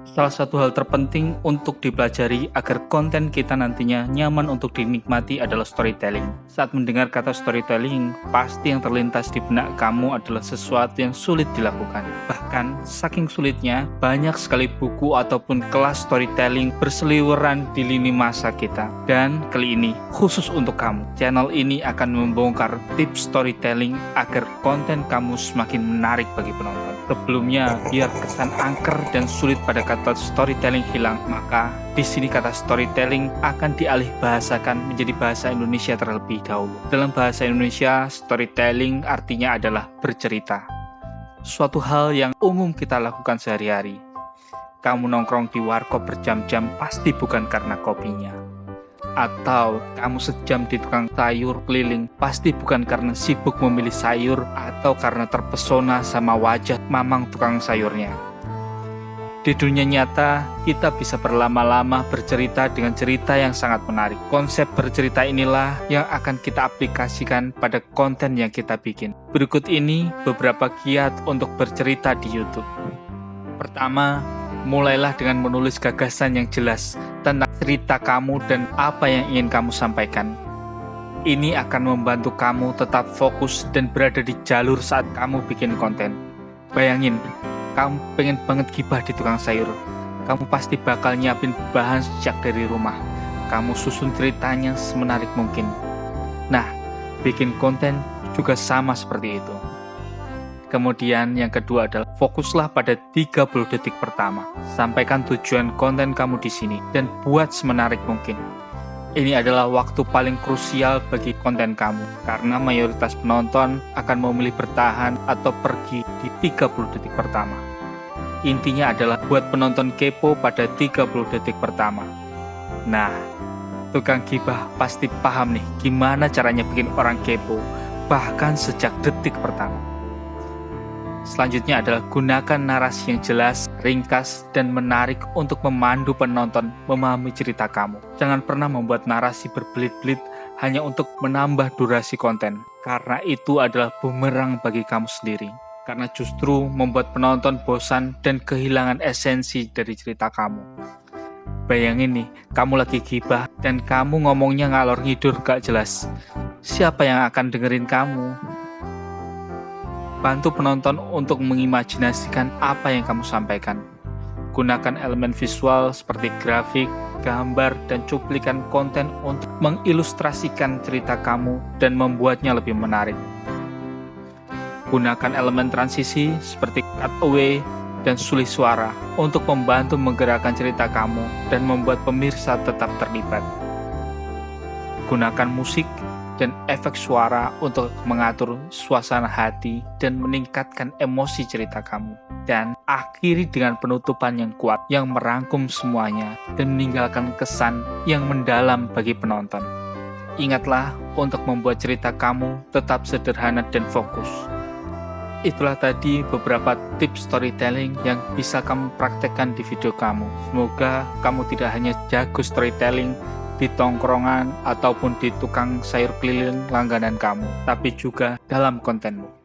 Salah satu hal terpenting untuk dipelajari agar konten kita nantinya nyaman untuk dinikmati adalah storytelling. Saat mendengar kata storytelling, pasti yang terlintas di benak kamu adalah sesuatu yang sulit dilakukan. Bahkan, saking sulitnya, banyak sekali buku ataupun kelas storytelling berseliweran di lini masa kita. Dan kali ini, khusus untuk kamu, channel ini akan membongkar tips storytelling agar konten kamu semakin menarik bagi penonton. Sebelumnya, biar kesan angker dan sulit pada kata storytelling hilang, maka di sini kata storytelling akan dialih bahasakan menjadi bahasa Indonesia terlebih dahulu. Dalam bahasa Indonesia, storytelling artinya adalah bercerita. Suatu hal yang umum kita lakukan sehari-hari. Kamu nongkrong di warkop berjam-jam pasti bukan karena kopinya. Atau kamu sejam di tukang sayur keliling pasti bukan karena sibuk memilih sayur atau karena terpesona sama wajah mamang tukang sayurnya. Di dunia nyata, kita bisa berlama-lama bercerita dengan cerita yang sangat menarik. Konsep bercerita inilah yang akan kita aplikasikan pada konten yang kita bikin. Berikut ini beberapa kiat untuk bercerita di YouTube. Pertama, mulailah dengan menulis gagasan yang jelas tentang cerita kamu dan apa yang ingin kamu sampaikan. Ini akan membantu kamu tetap fokus dan berada di jalur saat kamu bikin konten. Bayangin, kamu pengen banget gibah di tukang sayur. Kamu pasti bakal nyiapin bahan sejak dari rumah. Kamu susun ceritanya semenarik mungkin. Nah, bikin konten juga sama seperti itu. Kemudian yang kedua adalah fokuslah pada 30 detik pertama. Sampaikan tujuan konten kamu di sini dan buat semenarik mungkin. Ini adalah waktu paling krusial bagi konten kamu karena mayoritas penonton akan memilih bertahan atau pergi di 30 detik pertama. Intinya adalah buat penonton kepo pada 30 detik pertama. Nah, tukang gibah pasti paham nih gimana caranya bikin orang kepo bahkan sejak detik pertama. Selanjutnya adalah gunakan narasi yang jelas, ringkas, dan menarik untuk memandu penonton memahami cerita kamu. Jangan pernah membuat narasi berbelit-belit hanya untuk menambah durasi konten, karena itu adalah bumerang bagi kamu sendiri. Karena justru membuat penonton bosan dan kehilangan esensi dari cerita kamu. Bayangin nih, kamu lagi gibah dan kamu ngomongnya ngalor ngidur gak jelas. Siapa yang akan dengerin kamu? Bantu penonton untuk mengimajinasikan apa yang kamu sampaikan. Gunakan elemen visual seperti grafik, gambar, dan cuplikan konten untuk mengilustrasikan cerita kamu dan membuatnya lebih menarik. Gunakan elemen transisi seperti cutaway dan sulih suara untuk membantu menggerakkan cerita kamu dan membuat pemirsa tetap terlibat. Gunakan musik dan efek suara untuk mengatur suasana hati dan meningkatkan emosi cerita kamu. Dan akhiri dengan penutupan yang kuat yang merangkum semuanya dan meninggalkan kesan yang mendalam bagi penonton. Ingatlah untuk membuat cerita kamu tetap sederhana dan fokus. Itulah tadi beberapa tips storytelling yang bisa kamu praktekkan di video kamu. Semoga kamu tidak hanya jago storytelling di tongkrongan ataupun di tukang sayur keliling langganan kamu, tapi juga dalam kontenmu.